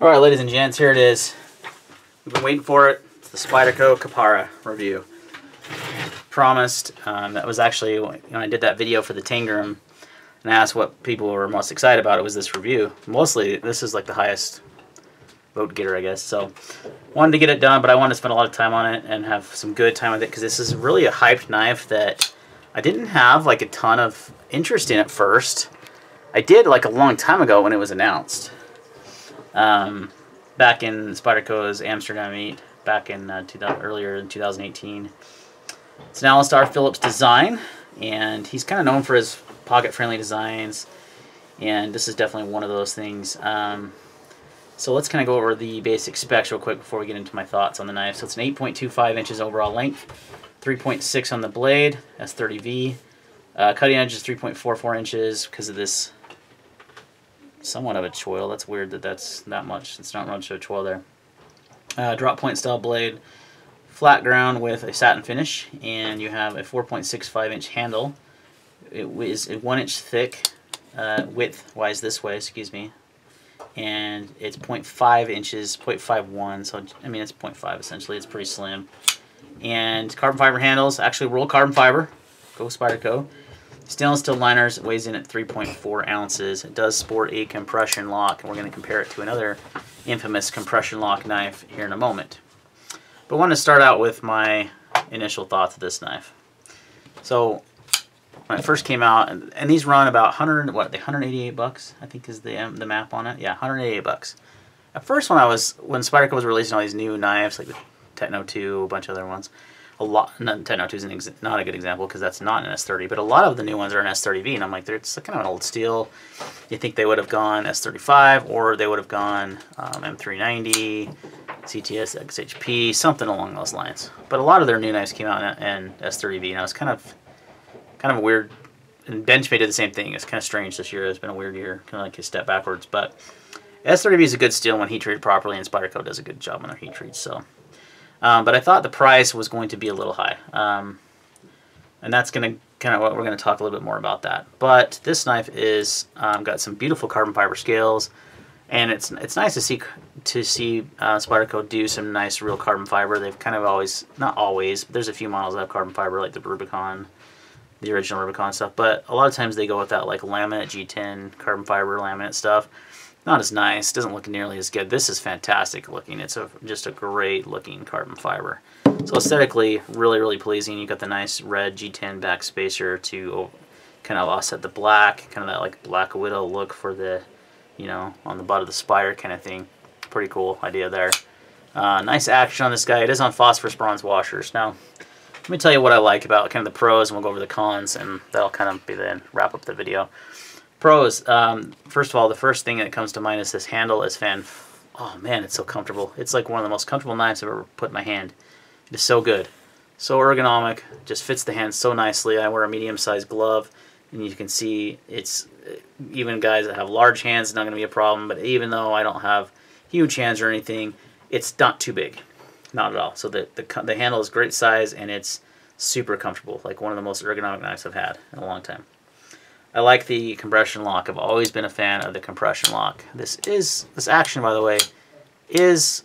Alright, ladies and gents, here it is. We've been waiting for it. It's the Spyderco Kapara review. Promised. That was actually when I did that video for the Tangram and I asked what people were most excited about. It was this review. Mostly, this is like the highest vote getter, I guess. So, wanted to get it done, but I wanted to spend a lot of time on it and have some good time with it because this is really a hyped knife that I didn't have like a ton of interest in at first. I did like a long time ago when it was announced. Back in Spyderco's Amsterdam meet, back in earlier in 2018. It's an Alistair Phillips design, and he's kind of known for his pocket-friendly designs, and this is definitely one of those things. So let's kind of go over the basic specs real quick before we get into my thoughts on the knife. So it's an 8.25 inches overall length, 3.6 on the blade, S30V. Cutting edge is 3.44 inches because of this somewhat of a choil. That's weird that that's that much. It's not much of a choil there. Drop point style blade, flat ground with a satin finish, and you have a 4.65 inch handle. It is 1 inch thick, width-wise this way, excuse me, and it's 0.5 inches, 0.51, so I mean it's 0.5 essentially. It's pretty slim. And carbon fiber handles, actually roll carbon fiber. Go Spyderco. Stainless steel liners, weighs in at 3.4 ounces. It does sport a compression lock, and we're going to compare it to another infamous compression lock knife here in a moment. But I want to start out with my initial thoughts of this knife. So when it first came out, and these run about 188 bucks, I think is the map on it. Yeah, 188 bucks. At first, when Spyderco was releasing all these new knives, like the Techno 2, a bunch of other ones. Techno 2 is not a good example because that's not an S30, but a lot of the new ones are an S30V, and I'm like, it's kind of an old steel. You think they would have gone S35, or they would have gone M390, CTS, XHP, something along those lines. But a lot of their new knives came out in S30V, and I was kind of weird. And Benchmade did the same thing. It's kind of strange this year. It's been a weird year, kind of like a step backwards. But S30V is a good steel when heat treated properly, and Spyderco does a good job on their heat treats. So. But I thought the price was going to be a little high, and that's going to kind of what we're going to talk a little bit more about that. But this knife is got some beautiful carbon fiber scales, and it's nice to see Spyderco do some nice real carbon fiber. They've kind of always, not always, but there's a few models that have carbon fiber, like the Rubicon, the original Rubicon stuff. But a lot of times they go with that like laminate G10 carbon fiber laminate stuff. Not as nice, doesn't look nearly as good. This is fantastic looking. It's just a great looking carbon fiber. So aesthetically, really, really pleasing. You got the nice red G10 back spacer to kind of offset the black, kind of that like Black Widow look for the, you know, on the butt of the Spyder kind of thing. Pretty cool idea there. Nice action on this guy. It is on phosphorus bronze washers. Now, let me tell you what I like about kind of the pros, and we'll go over the cons, and that'll kind of be the wrap up the video. Pros, first of all, the first thing that comes to mind is this handle is oh man, it's so comfortable. It's like one of the most comfortable knives I've ever put in my hand. It is so good. So ergonomic, just fits the hand so nicely. I wear a medium-sized glove, and you can see it's, even guys that have large hands, it's not going to be a problem, but even though I don't have huge hands or anything, it's not too big. Not at all. So the handle is great size, and it's super comfortable, like one of the most ergonomic knives I've had in a long time. I like the compression lock. I've always been a fan of the compression lock. This action, by the way, is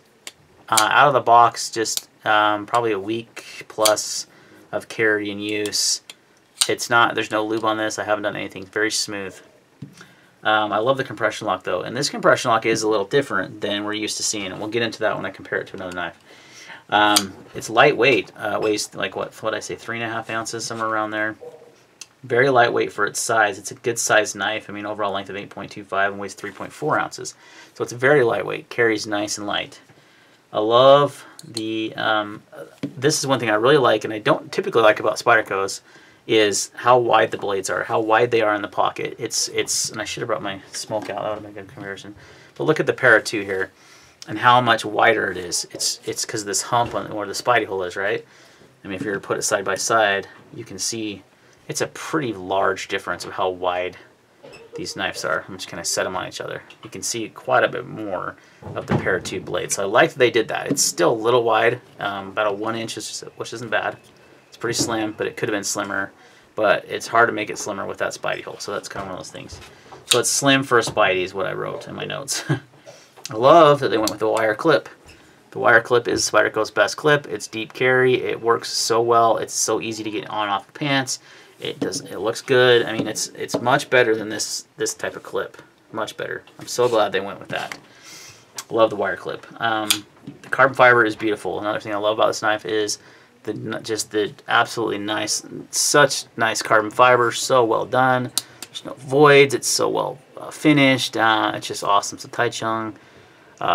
out of the box just probably a week plus of carry and use. It's not, there's no lube on this. I haven't done anything. Very smooth. I love the compression lock though, and this compression lock is a little different than we're used to seeing, and we'll get into that when I compare it to another knife. It's lightweight. Weighs like what I say, 3.5 ounces, somewhere around there. Very lightweight for its size. It's a good sized knife. I mean, overall length of 8.25 and weighs 3.4 ounces. So it's very lightweight. Carries nice and light. I love the, this is one thing I really like, and I don't typically like about Spyderco's, is how wide the blades are, how wide they are in the pocket. It's, and I should have brought my smoke out, that would have been a good comparison. But look at the Para 2 here, and how much wider it is. It's because of this hump on where the Spidey hole is, right? I mean, if you were to put it side by side, you can see it's a pretty large difference of how wide these knives are. I'm just going to set them on each other. You can see quite a bit more of the Para 2 blade. So I like that they did that. It's still a little wide, about a 1 inch, which isn't bad. It's pretty slim, but it could have been slimmer. But it's hard to make it slimmer with that Spidey hole. So that's kind of one of those things. So it's slim for a Spidey is what I wrote in my notes. I love that they went with the wire clip. The wire clip is Spyderco's best clip. It's deep carry. It works so well. It's so easy to get on and off the pants. It looks good. I mean, it's much better than this type of clip. Much better. I'm so glad they went with that. Love the wire clip. The carbon fiber is beautiful. Another thing I love about this knife is just the absolutely nice, such nice carbon fiber. So well done. There's no voids. It's so well finished. It's just awesome. So Taichung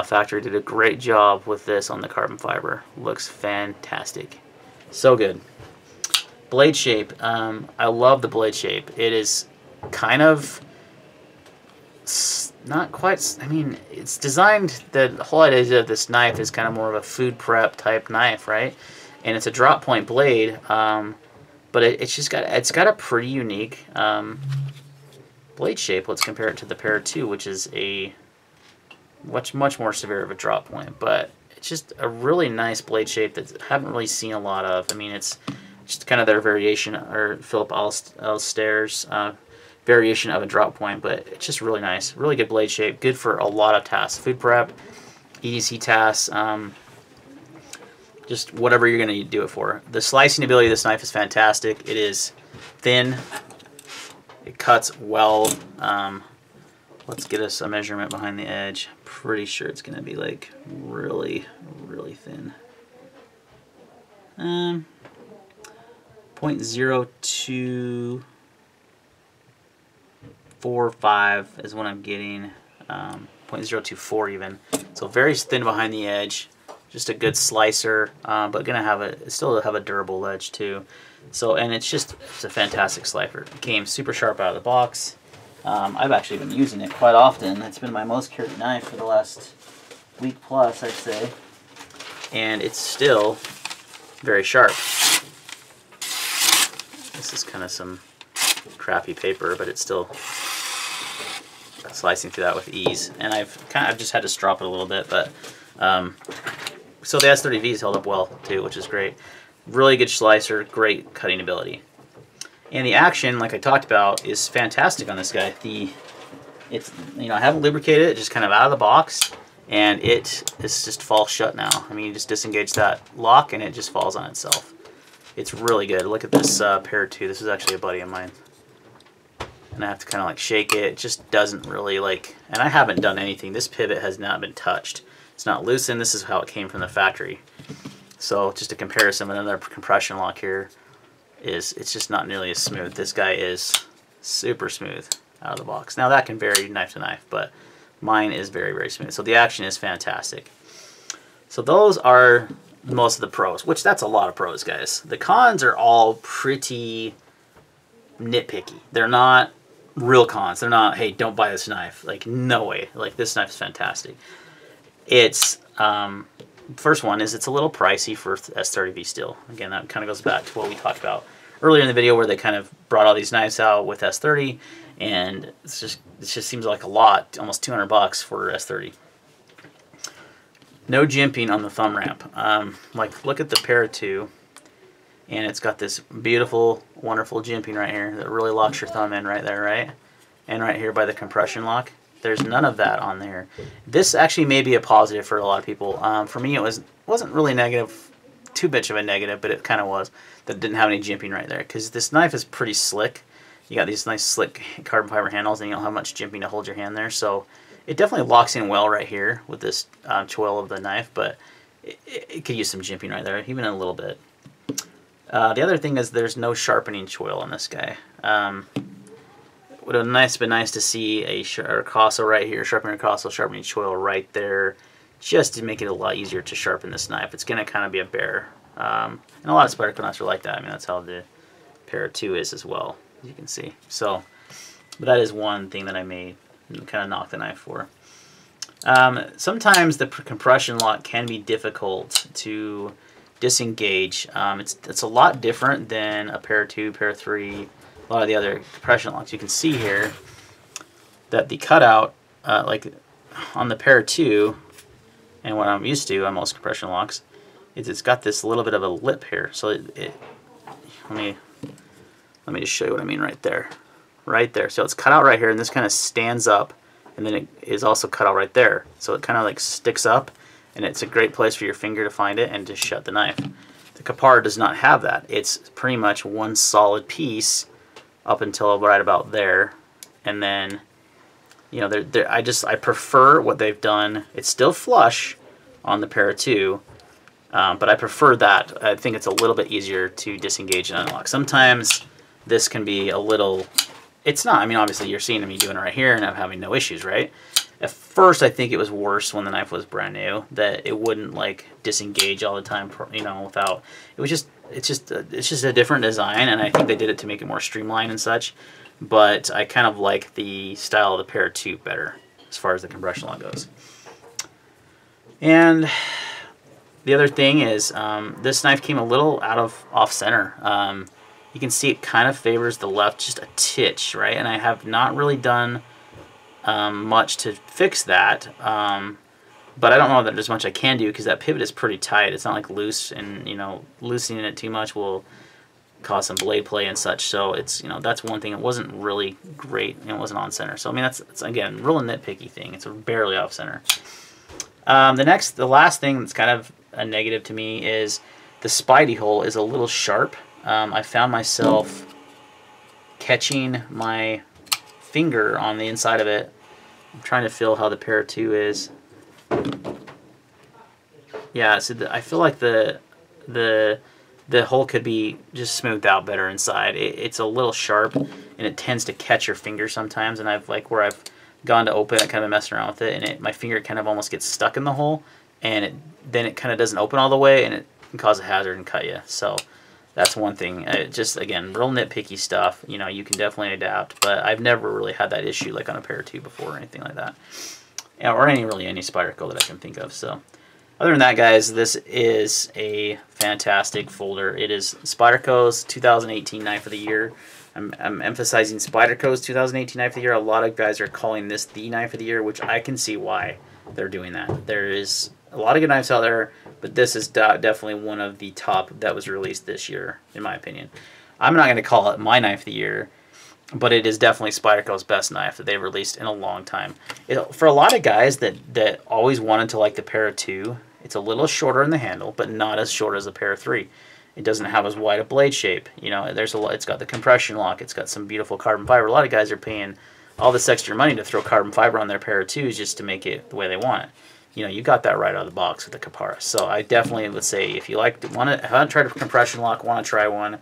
factory did a great job with this on the carbon fiber. Looks fantastic. So good. Blade shape. I love the blade shape. It is kind of not quite, I mean, it's designed, the whole idea of this knife is kind of more of a food prep type knife, right? And it's a drop point blade, but it's got a pretty unique blade shape. Let's compare it to the Para 2, which is a much more severe of a drop point, but it's just a really nice blade shape that I haven't really seen a lot of. I mean, it's just kind of their variation, or Philip Alster's variation of a drop point, but it's just really nice. Really good blade shape. Good for a lot of tasks. Food prep, EDC tasks, just whatever you're going to do it for. The slicing ability of this knife is fantastic. It is thin. It cuts well. Let's get us a measurement behind the edge. Pretty sure it's going to be like really thin. 0.0245 is what I'm getting. 0.024 even. So very thin behind the edge. Just a good slicer, but gonna have still have a durable edge too. So, and it's a fantastic slicer. It came super sharp out of the box. I've actually been using it quite often. It's been my most carried knife for the last week plus, I'd say. And it's still very sharp. This is kind of some crappy paper, but it's still slicing through that with ease. And I've just had to strop it a little bit, but so the S30V's held up well too, which is great. Really good slicer, great cutting ability. And the action, like I talked about, is fantastic on this guy. I haven't lubricated it, just kind of out of the box, and it just falls shut now. I mean, you just disengage that lock and it just falls on itself. It's really good. Look at this Para 2. This is actually a buddy of mine. And I have to kind of like shake it. It just doesn't really and I haven't done anything. This pivot has not been touched. It's not loosened. This is how it came from the factory. So just a comparison with another compression lock here it's just not nearly as smooth. This guy is super smooth out of the box. Now that can vary knife to knife, but mine is very smooth. So the action is fantastic. So those are most of the pros, which that's a lot of pros, guys. The cons are all pretty nitpicky. They're not real cons. They're not, hey, don't buy this knife. Like, no way. Like, this knife is fantastic. It's first one is it's a little pricey for S30V still. Again, that kind of goes back to what we talked about earlier in the video, where they kind of brought all these knives out with S30, and it just seems like a lot, almost 200 bucks for S30. No jimping on the thumb ramp. Like, look at the Para 2, and it's got this beautiful, wonderful jimping right here that really locks your thumb in right there, right? And right here by the compression lock. There's none of that on there. This actually may be a positive for a lot of people. For me, it wasn't really negative, too much of a negative, but it kind of was. That it didn't have any jimping right there, because this knife is pretty slick. You got these nice slick carbon fiber handles, and you don't have much jimping to hold your hand there. So it definitely locks in well right here with this choil of the knife, but it could use some jimping right there, even a little bit. The other thing is there's no sharpening choil on this guy. Would have been nice to see a Ricasso right here, sharpening Ricasso, sharpening choil right there, just to make it a lot easier to sharpen this knife. It's going to kind of be a bear. And a lot of Spyderco knives are like that. I mean, that's how the Para 2 is as well, as you can see. So, but that is one thing that I may kind of knock the knife for. Sometimes the compression lock can be difficult to disengage. It's a lot different than a Para 2, Para 3, a lot of the other compression locks. You can see here that the cutout, like on the Para 2, and what I'm used to on most compression locks, is it's got this little bit of a lip here. So let me just show you what I mean right there. Right there. So it's cut out right here, and this kind of stands up, and and then it is also cut out right there. So it kind of like sticks up, and it's a great place for your finger to find it and to shut the knife. The Kapara does not have that. It's pretty much one solid piece up until right about there, and then, you know, I prefer what they've done. It's still flush on the Para 2, but I prefer that. I think it's a little bit easier to disengage and unlock. Sometimes this can be a little, it's not, I mean, obviously you're seeing me doing it right here and I'm having no issues, right? At first I think it was worse when the knife was brand new, that it wouldn't like disengage all the time, you know, without, it was just, it's just a different design, and I think they did it to make it more streamlined and such, but I kind of like the style of the Para 2 better as far as the compression lock goes. And the other thing is, this knife came a little off center. You can see it kind of favors the left just a titch, right? And I have not really done much to fix that, but I don't know that there's much I can do because that pivot is pretty tight. It's not like loose, and you know, loosening it too much will cause some blade play and such. So it's, you know, that's one thing. It wasn't really great, and it wasn't on center. So I mean, that's again real nitpicky thing. It's barely off center. The last thing that's kind of a negative to me is the Spidey hole is a little sharp. I found myself catching my finger on the inside of it. I'm trying to feel how the Para 2 is. Yeah, so I feel like the hole could be just smoothed out better inside. It's a little sharp, and it tends to catch your finger sometimes. And I've where I've gone to open it, kind of messing around with it, and my finger kind of almost gets stuck in the hole, and then it kind of doesn't open all the way, and it can cause a hazard and cut you. So that's one thing. Just again, real nitpicky stuff. You know, you can definitely adapt, but I've never really had that issue like on a Para 2 before or anything like that, or any Spyderco that I can think of. So other than that, guys, this is a fantastic folder. It is Spyderco's 2018 Knife of the Year. I'm emphasizing Spyderco's 2018 Knife of the Year. A lot of guys are calling this the Knife of the Year, which I can see why they're doing that. There is a lot of good knives out there, but this is definitely one of the top that was released this year, in my opinion. I'm not going to call it my Knife of the Year, but it is definitely Spyderco's best knife that they've released in a long time. For a lot of guys that always wanted to like the Para 2, it's a little shorter in the handle, but not as short as the Para 3. It doesn't have as wide a blade shape. You know, it's got the compression lock. It's got some beautiful carbon fiber. A lot of guys are paying all this extra money to throw carbon fiber on their Para 2s just to make it the way they want it. You know, you got that right out of the box with the Kapara. So I definitely would say if you haven't tried a compression lock, want to try one,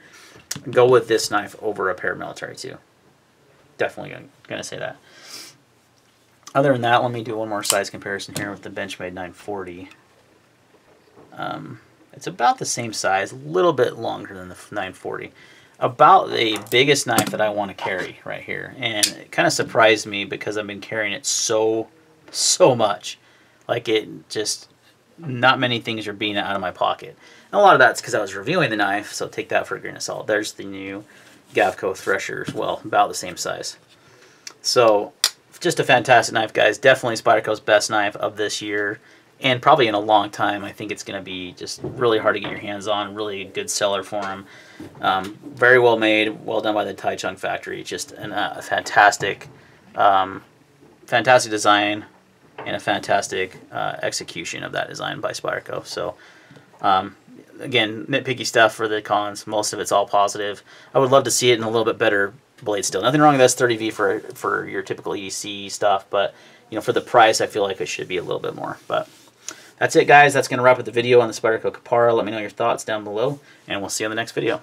go with this knife over a paramilitary 2. Definitely going to say that. Other than that, let me do one more size comparison here with the Benchmade 940. It's about the same size, a little bit longer than the 940. About the biggest knife that I want to carry right here. And it kind of surprised me because I've been carrying it so much. Like, it just, not many things are being out of my pocket. And a lot of that's because I was reviewing the knife, so take that for a grain of salt. There's the new Gavco Thresher as well, about the same size. So, just a fantastic knife, guys. Definitely Spyderco's best knife of this year, and probably in a long time. I think it's going to be just really hard to get your hands on. Really good seller for them. Very well made, well done by the Taichung factory. Just a fantastic, fantastic design and a fantastic execution of that design by Spyderco. So, again, nitpicky stuff for the cons. Most of it's all positive. I would love to see it in a little bit better blade steel. Nothing wrong with S30V for your typical EDC stuff, but you know, for the price, I feel like it should be a little bit more. But that's it, guys. That's going to wrap up the video on the Spyderco Kapara. Let me know your thoughts down below, and we'll see you on the next video.